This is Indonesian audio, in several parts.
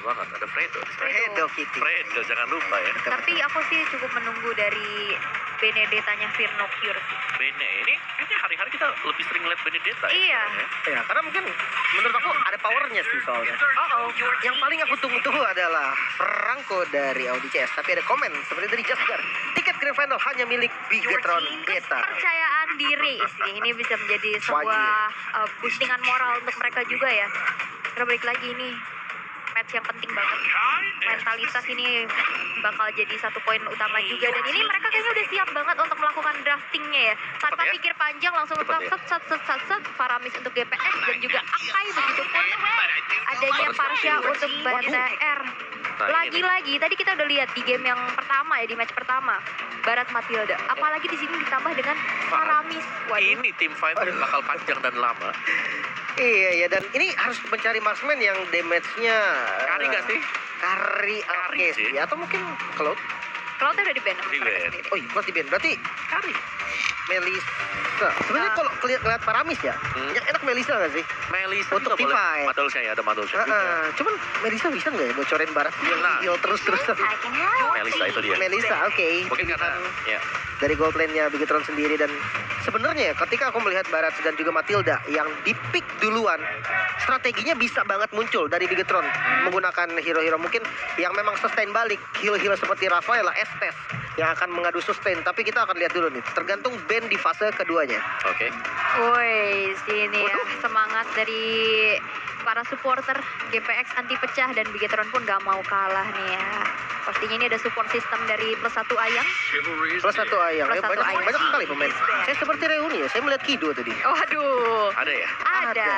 banget. Ada Fredo. Fredo Kitty. Fredo, jangan lupa ya. Tapi aku sih cukup menunggu dari Benedetta-nya Virnocure. Bene ini kayaknya hari-hari kita lebih sering lihat Benedetta Iya. ya. Ya, karena mungkin menurut aku ada powernya sih soalnya. Oh, Yang paling aku tunggu-tunggu adalah Franco dari Audi CS. Tapi ada komen seperti dari Jasgar. Tiket Grand Final hanya milik Bigetron Beta. kepercayaan diri sih. Ini bisa menjadi sebuah boostingan moral untuk mereka juga ya. Karena balik lagi ini match yang penting banget. Mentalitas ini bakal jadi satu poin utama juga. Dan ini mereka kayaknya udah siap banget untuk melakukan draftingnya ya. Tanpa Cepet ya? pikir panjang langsung Cepet ya? set Faramis untuk GPX dan juga Akai, begitupun adanya Parsha untuk BTR. Nah, ini Lagi-lagi tadi kita udah lihat di game yang pertama ya, di match pertama Barat Matilda. Apalagi di sini ditambah dengan Faramis. Waduh. Ini tim fight bakal panjang dan lama. Iya, dan ini harus mencari marksman yang damage-nya Kari nggak sih? Kari Kari oke sih. sih. Atau mungkin Cloud. Kalau udah di ban sama Di mereka ban. sendiri. Oh iya, plus di band. Berarti Kari. Melisa. Sebenarnya kalau ngeliat Paramis ya, yang enak Melisa nggak sih? Melisa Untuk juga boleh. Tifai. Madolsha ya, ada Madolsha juga. Cuman Melisa bisa nggak ya bocorin barat dia Nah. heal terus-terusan? Melisa itu dia. Melisa, oke. Mungkin karena ya Dari gold lane-nya Bigetron sendiri. Dan sebenarnya ketika aku melihat Barat dan juga Matilda yang di-pick duluan, strateginya bisa banget muncul dari Bigetron menggunakan hero-hero mungkin yang memang sustain balik, heal-heal seperti Rafaela, Estes yang akan mengadu sustain. Tapi kita akan lihat dulu nih, tergantung band di fase keduanya. oke. Woi, sini ya semangat dari para supporter GPX anti pecah dan Bigetron pun gak mau kalah nih ya. Pastinya ini ada support system dari plus satu Ayang. Plus satu Ayang, Plus ya, satu banyak, Ayang. banyak sekali pemain. Saya seperti reuni ya, saya melihat Kido tadi. Waduh. Ada ya? Ada. Ada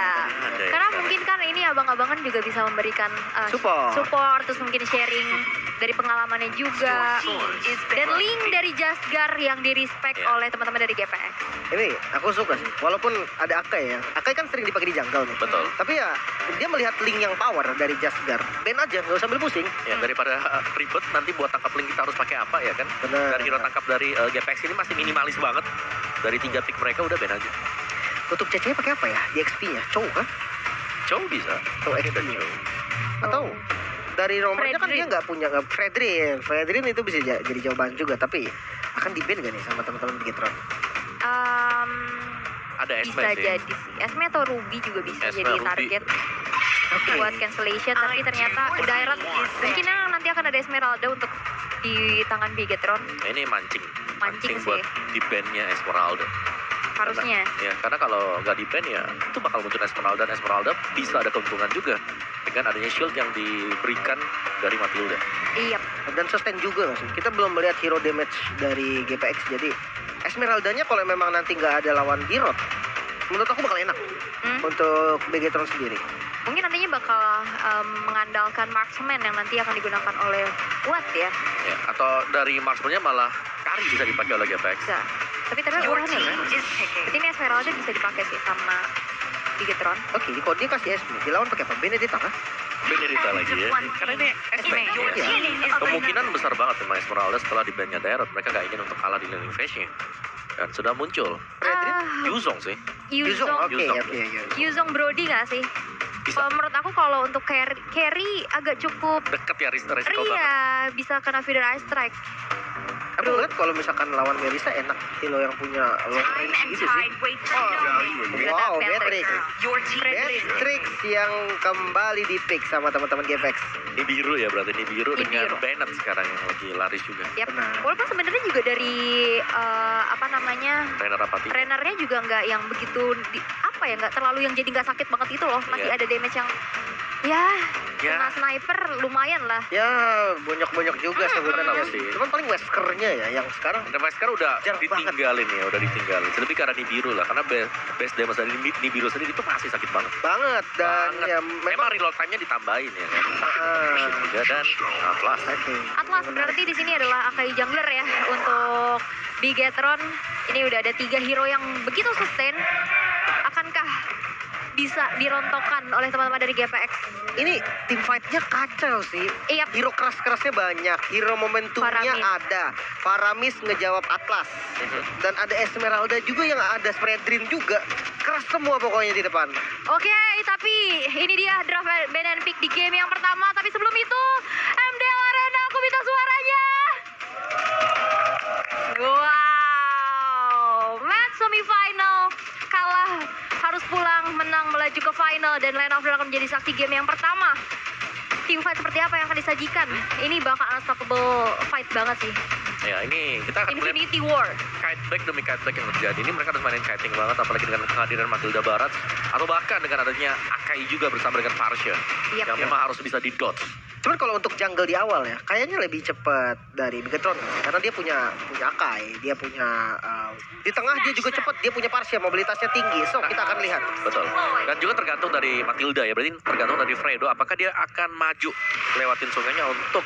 ya? Karena mungkin kan ini abang-abangan juga bisa memberikan Support. terus mungkin sharing dari pengalamannya juga. Dan link dari Jasgar yang di-respect Ya. oleh teman-teman dari GPX. Ini aku suka sih, walaupun ada Akai ya. Akai kan sering dipakai di jungle nih. Betul. Tapi ya dia melihat link yang power dari Jasgar. Ben aja, nggak usah ambil pusing. Ya, daripada ribet nanti buat tangkap link kita harus pakai apa ya kan? Benar. Dari hero tangkap dari GPX ini masih minimalis banget. Dari 3 pick mereka udah ben aja. Untuk CC pakai apa ya? Di XP-nya, Chow kan? Chow bisa. Chow Ini XP. udah Chow. Atau dari nomornya kan Fredrin. dia nggak punya Fredrin itu bisa jadi jawaban juga. Tapi akan di ban gak nih sama teman-teman Bigetron? Ada Esme Bisa sih. jadi sih. Esme atau Ruby juga bisa Esme, jadi Ruby. target Oke. buat cancellation. Tapi ternyata direct mungkin nanti akan ada Esmeralda untuk di tangan Bigetron. Nah, ini mancing. Mancing sih. buat di bandnya Esmeralda. Harusnya. Ya, karena kalau nggak di ban ya itu bakal muncul Esmeralda, dan Esmeralda bisa ada keuntungan juga dengan adanya shield yang diberikan dari Matilda. Iya. Dan sustain juga nggak sih? Kita belum melihat hero damage dari GPX. Jadi Esmeraldanya kalau memang nanti nggak ada lawan Dirot, menurut aku bakal enak untuk Bigetron sendiri. Mungkin nantinya bakal mengandalkan marksman yang nanti akan digunakan oleh Watt ya. Ya, atau dari marksman-nya malah Kari bisa dipakai oleh GPX. Bisa. Tapi ternyata murah nih. Berarti ini Esmeralda bisa dipakai sih sama Bigetron. Oke, kalau dia kasih Esme, dilawan pakai apa? Benedetta kah? Benedetta lagi ya. Karena ini Esme. Iya. Kemungkinan besar banget sama Esmeralda setelah di bandnya Daerot. Mereka gak ingin untuk kalah di laning phase-nya. Dan sudah muncul Fredrin? Yuzong sih. Yuzong, oke, Yuzong. oke. Yuzong Brody nggak sih? Bisa. Kalau menurut aku kalau untuk carry agak cukup Deket ya, resiko banget. iya, bisa kena feeder eye strike. Aku lihat kalau misalkan lawan Melisa enak hero yang punya long range gitu sih. Wow, Beatrix. Beatrix yang kembali di pick sama teman-teman GPX. Ini biru ya, berarti ini biru Ini dengan biru. Bennett sekarang yang lagi laris juga. Yap. Benar. Walaupun sebenarnya juga dari apa namanya Trainer Rapati. trainernya juga nggak yang begitu nggak terlalu yang jadi nggak sakit banget itu loh, masih Iya. ada damage yang ya Ya. kena sniper lumayan lah. Ya, bonyok-bonyok juga sebenarnya sih. sih. Cuman paling Weskernya ya yang sekarang Dan sekarang udah Jarang ditinggalin ya, udah ditinggalin. Lebih karena di biru lah, karena base damage dari di biru sendiri itu masih sakit banget. banget dan Banget. ya Memang memang reload time-nya ditambahin ya kan. Juga dan Atlas. oke. Atlas berarti di sini adalah Akai jungler ya untuk Bigetron. Ini udah ada 3 hero yang begitu sustain. Akankah bisa dirontokkan oleh teman-teman dari GPX? Ini tim fight-nya kacau sih. Iya. Hero keras-kerasnya banyak, hero momentumnya Faramis. ada. Faramis ngejawab Atlas. Dan ada Esmeralda juga yang ada Fredrin juga. Keras semua pokoknya di depan. Oke, tapi ini dia draft ban and pick di game yang pertama. Tapi sebelum itu final dan Land of Dawn akan menjadi saksi game yang pertama. Team fight seperti apa yang akan disajikan? Ini bakal unstoppable fight banget sih. Ya, ini kita akan melihat Infinity War. kiteback demi kiteback yang terjadi. Ini mereka harus mainin kiting banget, apalagi dengan kehadiran Matilda Barat, atau bahkan dengan adanya Akai juga bersama dengan Parsha, Yap. yang memang harus bisa di-dodge. Cuman kalau untuk jungle di awal ya, kayaknya lebih cepat dari Bigetron karena dia punya Akai, dia punya di tengah dia juga cepat, dia punya Parsha, mobilitasnya tinggi. So kita akan lihat. Betul. Dan juga tergantung dari Matilda ya, berarti tergantung dari Fredo, apakah dia akan maju lewatin sungainya untuk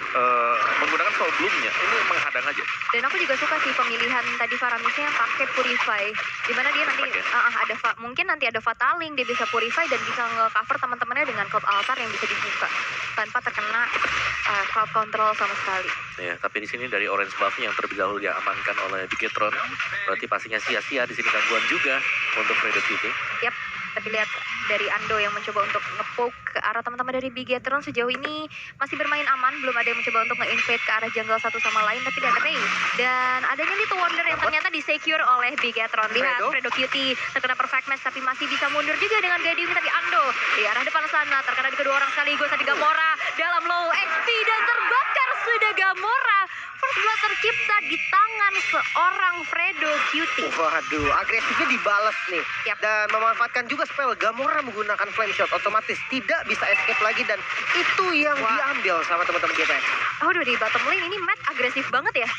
menggunakan Soul Bloom-nya. Ini menghadang aja. Dan aku juga suka sih pemilihan tadi Faramisnya yang pakai Purify, dimana dia nanti mungkin nanti ada Fataling, dia bisa Purify dan bisa nge-cover teman-temannya dengan Cloud Altar yang bisa dibuka tanpa terkena crowd control sama sekali. Ya, tapi di sini dari orange buff-nya yang terlebih dahulu diamankan oleh Bigetron, berarti pastinya sia-sia di sini gangguan juga untuk Fredo Kitty. Yap, tapi lihat dari Ando yang mencoba untuk nge-poke ke arah teman-teman dari Bigetron sejauh ini masih bermain aman, belum ada yang mencoba untuk nge-invade ke arah jungle satu sama lain, tapi lihat Ray dan adanya Little Wonder yang ternyata di-secure oleh Bigetron. Lihat Fredo Cutie terkena perfect match tapi masih bisa mundur juga dengan Gadimi, tapi Ando di arah depan sana terkena di kedua orang sekaligus. Tadi Gamora dalam low HP dan terbakar sudah Gamora. First blood tercipta di tangan seorang Fredo Cutie. Waduh, agresifnya dibalas nih. Yap. Dan memanfaatkan juga spell Gamora menggunakan flame shot, otomatis tidak bisa escape lagi dan itu yang diambil sama teman-teman GPX. Aduh, di bottom lane ini Matt agresif banget ya.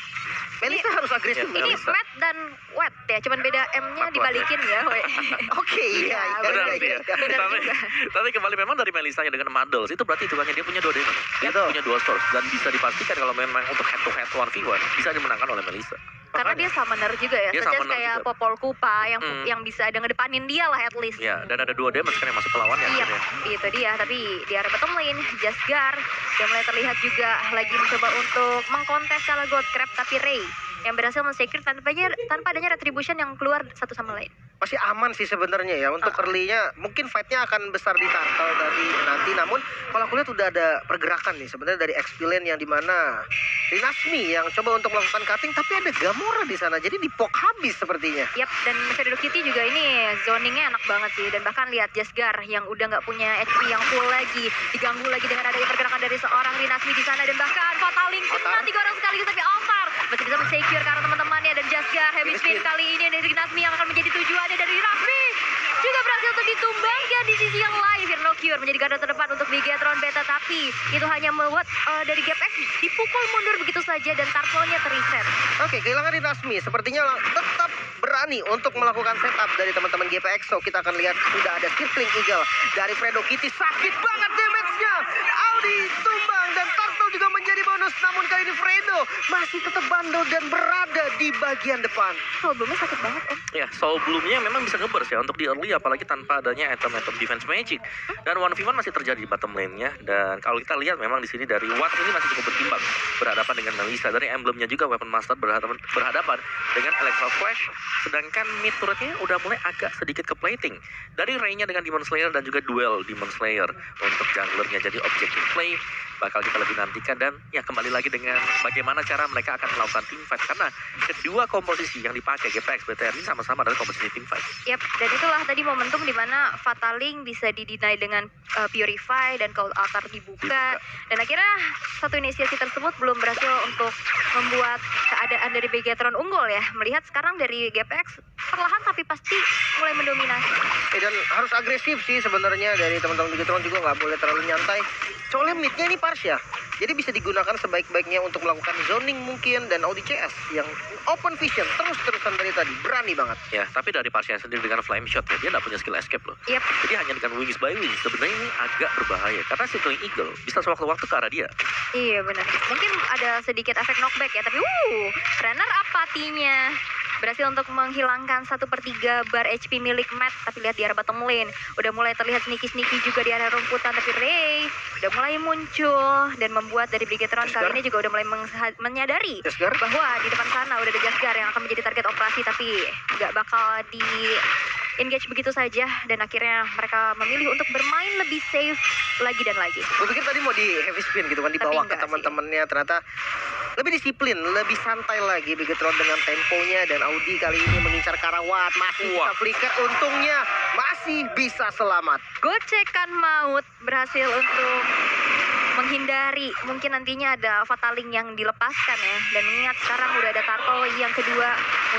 Melissa harus agresif. Ya, Ini Melissa. Matt dan Wet ya, cuman beda M-nya dibalikin ya. weh. Oke, iya. benar iya, sih. iya. Benar tapi, juga. tapi kembali memang dari Melissa dengan Muddles itu berarti hitungannya dia punya 2 demon. Dia Betul. punya 2 source dan bisa dipastikan kalau memang untuk head to head 1v1 bisa dimenangkan oleh Melissa. Karena dia summoner juga ya, Dia such as summoner kayak juga. Popol Kupa yang bisa ada ngedepanin dia lah at least. Ya, dan ada 2 damage kan yang masuk ke lawannya Iya, akhirnya. itu dia. Tapi di area bottom lane, Jasgar yang mulai terlihat juga lagi mencoba untuk mengkontes kalah God Crab, tapi Ray yang berhasil men-secure tanpa adanya retribution yang keluar satu sama lain. Masih aman sih sebenarnya ya untuk early-nya. Mungkin fight-nya akan besar di turtle tadi nanti. Namun kalau aku lihat udah ada pergerakan nih sebenarnya dari XP lane yang dimana Rinasmi yang coba untuk melakukan cutting, tapi ada Gamora di sana. Jadi dipok habis sepertinya. Yap, dan Fredo Kitty juga ini zoningnya enak banget sih. Dan bahkan lihat Jasgar yang udah nggak punya HP yang full lagi, diganggu lagi dengan adanya pergerakan dari seorang Rinasmi di sana. Dan bahkan Fataling kena 3 orang sekaligus, tapi Altar masih bisa men-secure karena teman-temannya. Dan Jasgar heavy spin kali ini dari Rinasmi yang akan menjadi tujuannya dari Raffi juga berhasil untuk ditumbangkan di sisi yang lain. Hero Cure menjadi garda terdepan untuk Bigetron Beta, tapi itu hanya membuat dari GPX dipukul mundur begitu saja dan turtle-nya terreset. Oke, kehilangan Rinasmi sepertinya tetap berani untuk melakukan setup dari teman-teman GPX. So kita akan lihat sudah ada Circling Eagle dari Fredo Kitty. Sakit banget damage-nya. Audi tumbang dan turtle juga menjadi bonus. Namun kali ini Fredo masih tetap bandel dan berada di bagian depan. Oh, belumnya sakit banget Om. Ya, Soul Bloom-nya memang bisa ngeburst ya untuk di early, apalagi tanpa adanya item-item defense magic. Dan 1v1 masih terjadi di bottom lane-nya. Dan kalau kita lihat memang di sini dari Watt ini masih cukup bertimbang berhadapan dengan Melissa. Dari emblemnya juga Weapon Master berhadapan dengan Electro Flash. Sedangkan mid turret-nya udah mulai agak sedikit ke plating. Dari Ray-nya dengan Demon Slayer dan juga duel Demon Slayer untuk junglernya. Jadi objective play bakal kita lebih nantikan. Dan ya kembali lagi dengan bagaimana cara mereka akan melakukan team fight. Karena kedua komposisi yang dipakai GPX BTR ini sama-sama adalah komposisi team fight. Yap, dan itulah tadi momentum di mana Fataling bisa didinai dengan Purify dan Cold Altar dibuka. Dan akhirnya satu inisiasi tersebut belum berhasil untuk membuat keadaan dari Bigetron unggul ya. Melihat sekarang dari GPX perlahan tapi pasti mulai mendominasi. Dan harus agresif sih sebenarnya dari teman-teman Bigetron juga nggak boleh terlalu nyantai. Soalnya midnya ini Parsha, jadi bisa digunakan sebaik-baiknya untuk melakukan zoning mungkin. Dan Audi CS yang open vision terus-terusan dari tadi, berani banget. Ya, tapi dari Parsha sendiri dengan flame shot ya, dia nggak punya skill escape loh. Yap. Jadi hanya dengan wings by wings. Sebenarnya ini agak berbahaya karena Circling Eagle bisa sewaktu-waktu ke arah dia. Iya benar. Mungkin ada sedikit efek knockback ya, tapi Trainer apatinya berhasil untuk menghilangkan 1/3 bar HP milik Matt. Tapi lihat di arah bottom lane udah mulai terlihat sneaky juga di area rumputan, tapi Ray udah mulai muncul dan membuat dari Bigetron kali ini juga udah mulai menyadari Jasgar? bahwa di depan sana udah ada Jasgar yang akan menjadi target operasi, tapi nggak bakal engage begitu saja dan akhirnya mereka memilih untuk bermain lebih safe lagi dan lagi. Gue pikir tadi mau di heavy spin gitu kan, Tapi dibawa ke enggak sih. teman-temannya, ternyata lebih disiplin, lebih santai lagi Bigetron dengan temponya, dan Audi kali ini mengincar Karawat, masih bisa Wah. flicker, untungnya masih bisa selamat. Gocekan maut berhasil untuk menghindari mungkin nantinya ada Fataling yang dilepaskan ya. Dan mengingat sekarang udah ada Turtle yang kedua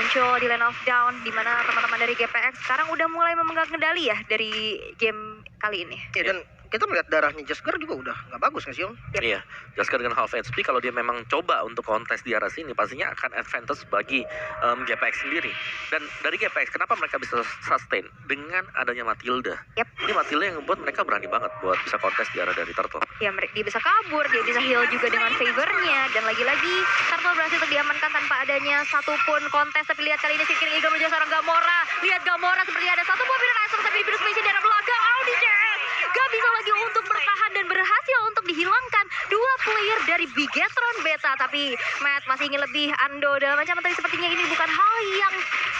muncul di lane of down, di mana teman-teman dari GPX sekarang udah mulai memegang kendali ya dari game kali ini. Ya, dan kita melihat darahnya Jasker juga udah nggak bagus nggak sih Om? Iya, Jasker dengan half HP kalau dia memang coba untuk kontes di arah sini pastinya akan advantage bagi GPX sendiri. Dan dari GPX kenapa mereka bisa sustain dengan adanya Matilda? Yap. Ini Matilda yang membuat mereka berani banget buat bisa kontes di arah dari Turtle. Ya dia bisa kabur, dia bisa heal juga dengan favornya. Dan lagi-lagi Turtle berhasil untuk diamankan tanpa adanya satupun kontes. Tapi lihat kali ini Sirkin Eagle menuju seorang Gamora. Lihat Gamora seperti ada satu mobil Racer tapi di Space di arah belakang. Audi JS gak bisa lagi untuk bertahan dan berhasil untuk dihilangkan dua player dari Bigetron Beta. Tapi Matt masih ingin lebih. Ando dalam ancaman tapi sepertinya ini bukan hal yang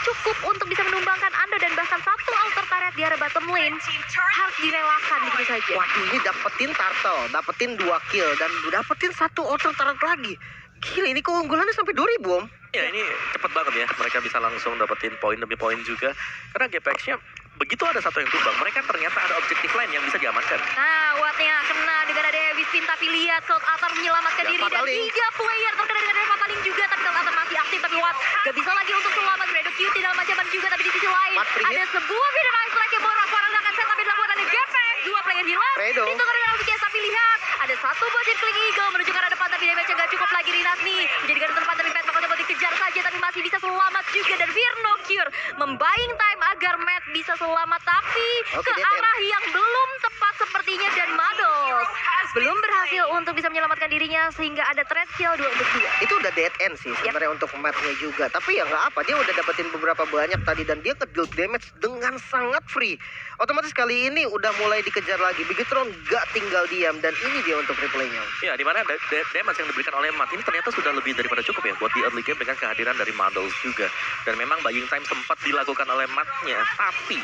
cukup untuk bisa menumbangkan Ando, dan bahkan satu outer turret di arah bottom lane harus direlakan begitu saja. Waduh, ini dapetin Turtle, dapetin 2 kill, dan dapetin satu outer turret lagi. Gila, ini keunggulannya sampai 2000 Om. Ya ini cepet banget ya, mereka bisa langsung dapetin poin demi poin juga. Karena GPX-nya begitu ada satu yang tumbang, mereka ternyata ada objektif lain yang bisa diamankan. Nah, Wattnya kena dengan ada heavy spin, tapi lihat Cold Atar menyelamatkan Ya, diri dan Fataling. 3 player terkena dengan ada Fataling juga, tapi Cold Atar masih aktif, tapi Watt gak bisa lagi untuk selamat. Redo Cutie dalam ancaman juga, tapi di sisi lain Watt free ada hit. sebuah video strike yang borak akan set, tapi dilakukan oleh GPX. 2 player hilang, Redo. ditukar dengan Alvikias, tapi lihat ada satu bocil Kling Eagle menuju ke arah depan, tapi damage-nya gak cukup lagi. Rinas nih menjadikan tempat, tapi Matt makanya mau dikejar saja, tapi masih bisa selamat juga. Dan Virno Cure membaying time agar Matt bisa selamat, tapi Oke, ke DTM. arah yang belum tepat sepertinya, dan Mados belum berhasil untuk bisa menyelamatkan dirinya sehingga ada threat kill 2 untuk 2. Itu udah dead end sih sebenarnya untuk Matt-nya juga. Tapi ya nggak apa, dia udah dapetin beberapa banyak tadi, dan dia ke-deal damage dengan sangat free. Otomatis kali ini udah mulai dikejar lagi. Bigetron gak tinggal diam, dan ini dia untuk replaynya. Ya, di mana damage yang diberikan oleh Matt ini ternyata sudah lebih daripada cukup ya buat di early game dengan kehadiran dari Models juga. Dan memang buying time sempat dilakukan oleh Matt-nya, tapi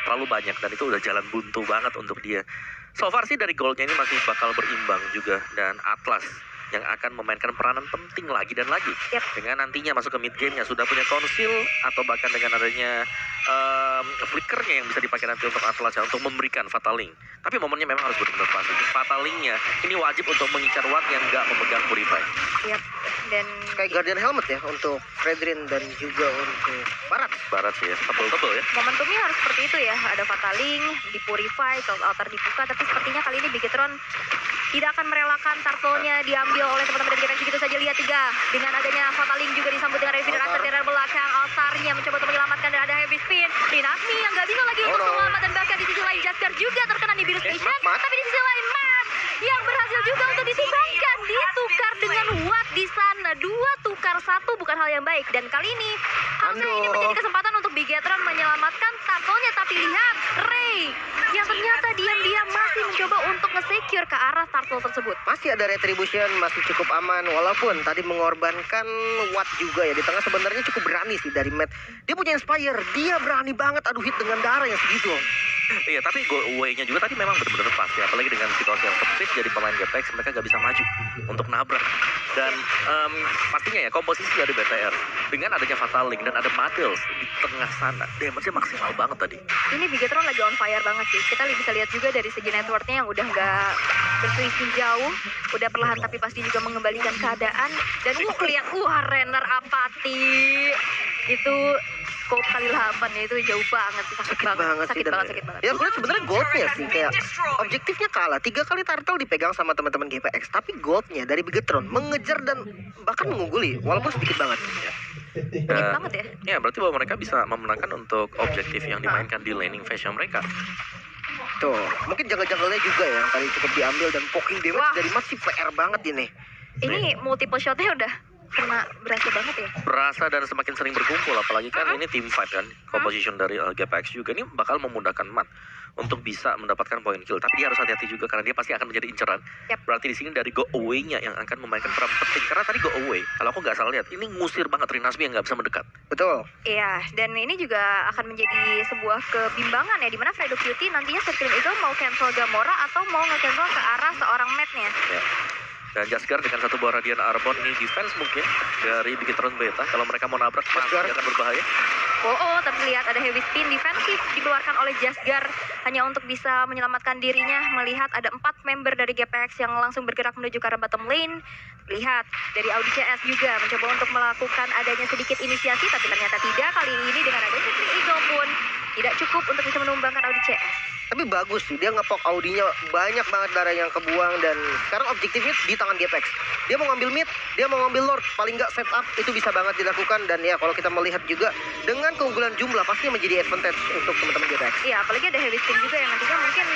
terlalu banyak dan itu udah jalan buntu banget untuk dia. So far sih dari goldnya ini masih bakal berimbang juga, dan Atlas yang akan memainkan peranan penting lagi dan lagi. Yap. Dengan nantinya masuk ke mid game-nya sudah punya konsil atau bahkan dengan adanya flickernya yang bisa dipakai nanti untuk Atlas ya, untuk memberikan Fataling. Tapi momennya memang harus benar-benar pas. Fatalingnya ini wajib untuk mengincar Watt yang nggak memegang Purify. Yap. Dan Kayak Guardian Helmet ya untuk Fredrin dan juga untuk Barat. Barat sih ya, tebel-tebel ya. momentumnya harus seperti itu ya. Ada Fataling, di Purify, Cold Altar dibuka, tapi sepertinya kali ini Bigetron tidak akan merelakan Turtle-nya diambil oleh teman-teman dari GPX begitu saja. Lihat 3 dengan adanya Fataling juga disambut dengan Revider Racer dari arah belakang. Altarnya mencoba untuk menyelamatkan, dan ada heavy spin. Rinasmi yang gak bisa lagi untuk no. selamat, dan bahkan di sisi lain Jasker juga terkena di Biru Station. Matt. Tapi di sisi lain Matt yang berhasil juga untuk ditumbangkan, ditukar dengan Watt di sana. 2 tukar 1 bukan hal yang baik, dan kali ini harusnya ini Aduh. menjadi kesempatan untuk Bigetron menyelamatkan Turtle-nya. Tapi lihat Ray yang ternyata diam-diam masih mencoba untuk nge-secure ke arah Turtle tersebut. Masih ada retribution, masih cukup aman, walaupun tadi mengorbankan Watt juga ya. Di tengah sebenarnya cukup berani sih dari Matt. Dia punya Inspire, dia berani banget adu hit dengan darah yang segitu. Iya, tapi go away-nya juga tadi memang benar-benar pas ya. Apalagi dengan situasi yang sempit jadi pemain GPX mereka gak bisa maju untuk nabrak. Dan pastinya ya komposisi dari BTR dengan adanya Fataling dan ada Models di tengah sana, damage-nya maksimal banget tadi. Ini Bigetron lagi on fire banget sih. Kita bisa lihat juga dari segi networknya yang udah nggak berselisih jauh, udah perlahan tapi pasti juga mengembalikan keadaan. Dan lihat Renner apati itu scope kali 8 ya, itu jauh banget sih, sakit banget, sakit dan banget, sakit banget. ya gue sebenarnya goldnya sih kayak objektifnya kalah 3 kali Turtle dipegang sama teman-teman GPX, tapi goldnya dari Bigetron mengejar dan bahkan mengungguli walaupun sedikit banget. Sakit banget ya. Ya, berarti bahwa mereka bisa memenangkan untuk objektif yang dimainkan di laning phase mereka. Tuh, mungkin jungle-jungle-nya juga ya yang tadi cukup diambil, dan poking damage Wah. dari Mat sih PR banget ini. Ini multiple shotnya udah berasa banget ya. Berasa dan semakin sering berkumpul, apalagi kan ini team fight kan, composition dari GPX juga ini bakal memudahkan Matt untuk bisa mendapatkan poin kill. Tapi dia harus hati-hati juga karena dia pasti akan menjadi inceran. Yap. Berarti di sini dari go away-nya yang akan memainkan peran penting. Karena tadi go away, kalau aku nggak salah lihat, ini ngusir banget Rinasmi yang nggak bisa mendekat. Betul. Iya, dan ini juga akan menjadi sebuah kebimbangan ya, dimana Fredo Cutie nantinya Circling Eagle mau cancel Gamora atau mau nge-cancel ke arah seorang Matt-nya. Ya. Dan Jasgar dengan satu buah Radiant Arbon ini defense mungkin dari Bigetron Beta. Kalau mereka mau nabrak pasti Jasgar akan berbahaya. Oh, tapi lihat ada heavy spin defensif dikeluarkan oleh Jasgar hanya untuk bisa menyelamatkan dirinya. Melihat ada 4 member dari GPX yang langsung bergerak menuju ke arah bottom lane. Lihat dari Audi CS juga mencoba untuk melakukan adanya sedikit inisiasi, tapi ternyata tidak. Kali ini dengan ada Circling Eagle pun tidak cukup untuk bisa menumbangkan Audi CS. Tapi bagus sih, dia ngepok Audinya, banyak banget darah yang kebuang. Dan sekarang objektifnya di tangan GPX. Dia mau ngambil mid, dia mau ngambil lord. Paling nggak setup itu bisa banget dilakukan. Dan ya kalau kita melihat juga dengan keunggulan jumlah pasti menjadi advantage untuk teman-teman GPX. Iya, apalagi ada heavy spin juga yang nantinya mungkin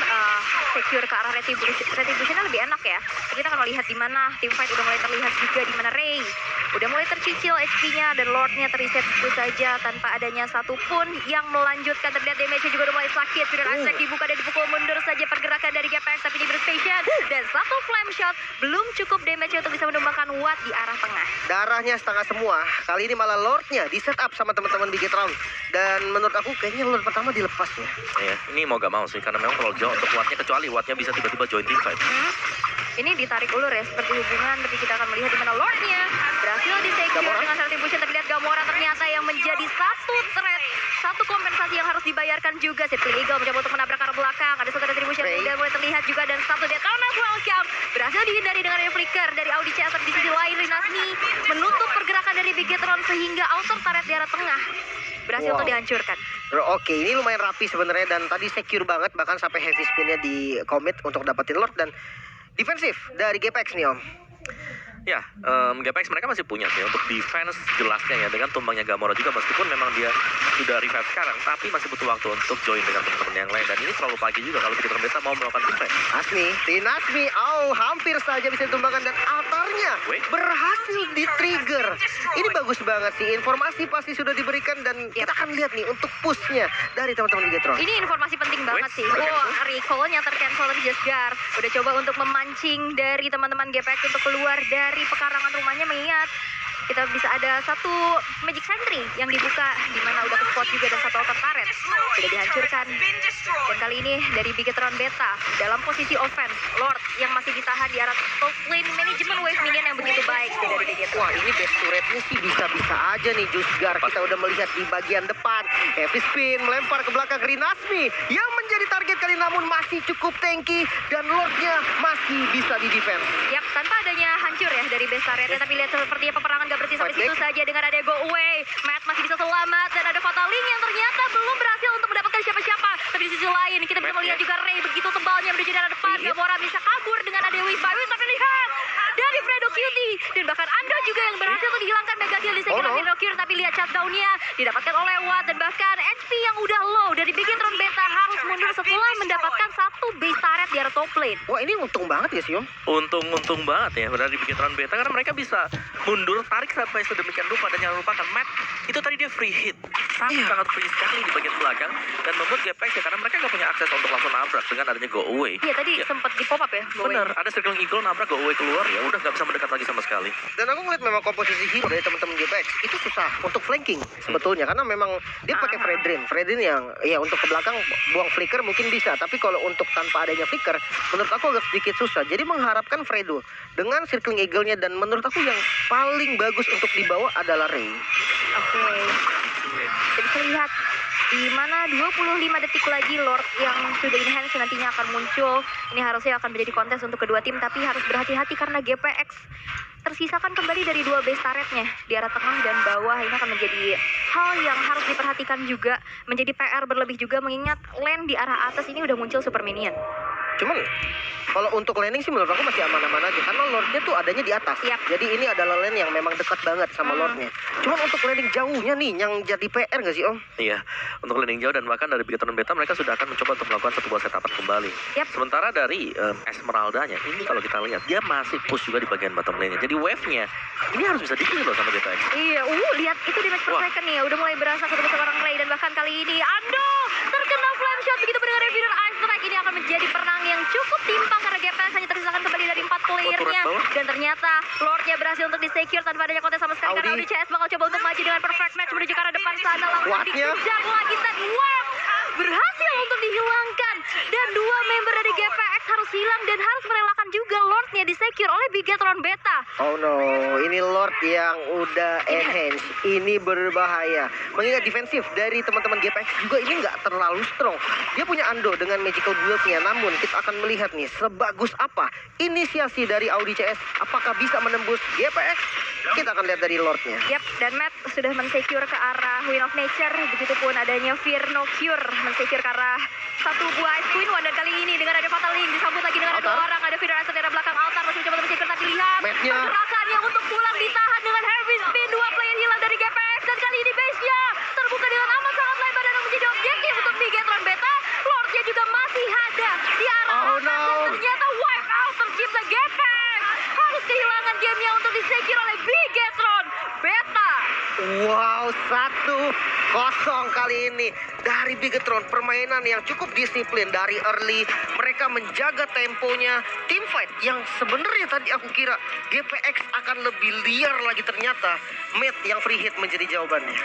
secure ke arah retribution-nya lebih enak ya. Kita akan melihat di mana team fight udah mulai terlihat juga, di mana Ray udah mulai tercicil HP-nya dan Lord-nya terreset begitu saja tanpa adanya satupun yang melanjutkan. Terlihat damage-nya juga udah mulai sakit. Sudah Isaac dibuka dan dipukul mundur saja pergerakan dari GPX, tapi diberi patient dan satu flame shot belum cukup damage-nya untuk bisa menumbangkan Watt di arah tengah. Darahnya setengah semua. Kali ini malah Lordnya di setup sama teman-teman Bigetron. Dan menurut aku kayaknya Lord pertama dilepas ya. Ya, ini mau gak mau sih karena memang terlalu jauh untuk Wattnya, kecuali Wattnya bisa tiba-tiba join team fight. Ini ditarik ulur ya seperti hubungan, tapi kita akan melihat di mana Lordnya berhasil di-secure Gamora. dengan retribution. Terlihat Gamora ternyata yang menjadi satu threat, satu kompensasi yang harus dibayarkan juga. Circling Eagle mencoba untuk menabrak arah belakang. Ada satu retribution yang udah mulai terlihat juga, dan satu Detona's Welcome berhasil dihindari dengan ada flicker dari Audi CS. Di sisi lain Rinasmi menutup pergerakan dari Bigetron sehingga outer turret di arah tengah berhasil untuk dihancurkan. Oke, ini lumayan rapi sebenarnya dan tadi secure banget, bahkan sampai heavy spin-nya di commit untuk dapetin Lord. Dan defensif dari GPX nih Om. Ya, GPX mereka masih punya sih untuk defense jelasnya ya, dengan tumbangnya Gamora juga, meskipun memang dia sudah revive sekarang, tapi masih butuh waktu untuk join dengan teman-teman yang lain. Dan ini terlalu pagi juga kalau Bigetron Beta mau melakukan defense. Rinasmi, hampir saja bisa ditumbangkan dan altarnya berhasil di-trigger. Ini bagus banget sih, informasi pasti sudah diberikan dan kita akan lihat nih untuk push-nya dari teman-teman Bigetron. Ini informasi penting banget sih. Recall-nya tercancel dari Jasgar. Udah coba untuk memancing dari teman-teman GPX untuk keluar dari pekarangan rumahnya, mengingat kita bisa ada satu Magic Sentry yang dibuka, di mana udah ke-spot juga, dan satu outer turret sudah dihancurkan. Dan kali ini dari Bigetron Beta dalam posisi offense, Lord yang masih ditahan di arah top lane, manajemen wave minion yang begitu baik sih dari Bigetron. Wah, ini best turretnya sih bisa-bisa aja nih Jusgar. Kita udah melihat di bagian depan, heavy spin melempar ke belakang Rinasmi yang menjadi target kali, namun masih cukup tanky dan Lordnya masih bisa di-defense. Yap, tanpa adanya hancur ya dari base turretnya, tapi lihat sepertinya peperangan gak berhenti sampai situ saja dengan ada go away. Matt masih bisa selamat dan ada Fatal Link yang ternyata belum berhasil untuk mendapatkan siapa-siapa. Tapi di sisi lain kita bisa melihat juga Ray begitu tebalnya menuju dari depan. Gamora bisa kabur dengan ada Wave by Wave, tapi lihat dari Fredo Cutie dan bahkan Anda juga yang berhasil untuk dihilangkan mega kill di sekitar Fredo Cutie. Tapi lihat shutdown-nya didapatkan oleh Watt, dan bahkan HP yang udah low dari Bigetron Beta harus mundur setelah mendapatkan satu base turret di arah top lane. Wah, ini untung banget ya sih Om. Untung banget ya dari Bigetron Beta, karena mereka bisa mundur, tarik sampai sedemikian rupa, dan jangan lupakan Matt itu tadi dia free hit, sangat free sekali di bagian belakang, dan membuat GPX ya, karena mereka nggak punya akses untuk langsung nabrak dengan adanya go away. Iya, tadi sempat di pop up ya. Benar, ada Circling Eagle nabrak go away keluar, ya udah nggak bisa mendekat lagi sama sekali. Dan aku ngeliat memang komposisi hero dari teman-teman GPX itu susah untuk flanking sebetulnya, karena memang dia pakai Fredrin yang ya untuk ke belakang buang flicker mungkin bisa, tapi kalau untuk tanpa adanya flicker menurut aku agak sedikit susah. Jadi mengharapkan Fredo dengan Circling Eagle-nya, dan menurut aku yang paling bagus untuk dibawa adalah Ray. Oke. Kita bisa lihat di mana 25 detik lagi Lord yang sudah enhance nantinya akan muncul. Ini harusnya akan menjadi kontes untuk kedua tim, tapi harus berhati-hati karena GPX tersisakan kembali dari 2 base turretnya di arah tengah dan bawah. Ini akan menjadi hal yang harus diperhatikan juga, menjadi PR berlebih juga, mengingat lane di arah atas ini udah muncul super minion. Cuman Kalau untuk laning sih menurut aku masih aman-aman aja karena Lordnya tuh adanya di atas. Yap. Jadi ini adalah lane yang memang dekat banget sama Lordnya. Cuman untuk laning jauhnya nih yang jadi PR nggak sih Om? Iya, untuk landing jauh dan bahkan dari Bigetron Beta mereka sudah akan mencoba untuk melakukan satu buah setapan kembali. Yap. Sementara dari Esmeralda-nya, ini kalau kita lihat dia masih push juga di bagian bottom lane-nya. Jadi wave-nya ini harus bisa di-kill loh sama BTX. Iya, lihat itu damage per Wah. second nih ya, udah mulai berasa ketemu seorang play dan bahkan kali ini Ando terkena flame shot begitu mendengar Revenant Ice Strike. Ini akan menjadi perang yang cukup timpang karena GPX hanya tersisakan kembali dari 4 playernya bawah. dan ternyata Lordnya berhasil untuk di-secure tanpa adanya kontes sama sekali karena Audi. Audi CS bakal coba untuk maju dengan perfect match menuju ke arah depan sana langsung Kuatnya. dikejar lagi dan wave berhasil untuk dihilangkan dan 2 member dari GPX harus hilang dan harus merelakan juga Lordnya di-secure oleh Bigetron Beta. Oh no, ini Lord yang udah enhance. Ini berbahaya. Mengingat defensif dari teman-teman GPX juga ini nggak terlalu strong. Dia punya Ando dengan magical build-nya. Namun kita akan melihat nih sebagus apa inisiasi dari Audi CS. Apakah bisa menembus GPX? Kita akan lihat dari Lordnya. Yap, dan Matt sudah mensecure ke arah Wind of Nature. Begitupun adanya Fear No Cure mensecure ke arah satu buah Ice Queen One. Dan kali ini dengan ada Fatal Link disambut lagi dengan ada 2 Altar. orang. Ada Fear Asset dari belakang Altar masih mencoba untuk mensecure tapi lihat Matt-nya. pergerakannya untuk pulang ditahan dengan Heavy Spin. 2 player hilang dari GPX dan kali ini base-nya terbuka dengan amat sangat lebar dan menjadi objektif untuk Bigetron Beta. Lordnya juga masih ada di arah Oh, atas no. dan ternyata wipe out tercipta GPX. Harus kehilangan gamenya untuk di-secure oleh Bigetron Beta. Wow, 1-0 kali ini dari Bigetron. Permainan yang cukup disiplin dari early. Mereka menjaga temponya. Team fight yang sebenarnya tadi aku kira GPX akan lebih liar lagi, ternyata Matt yang free hit menjadi jawabannya.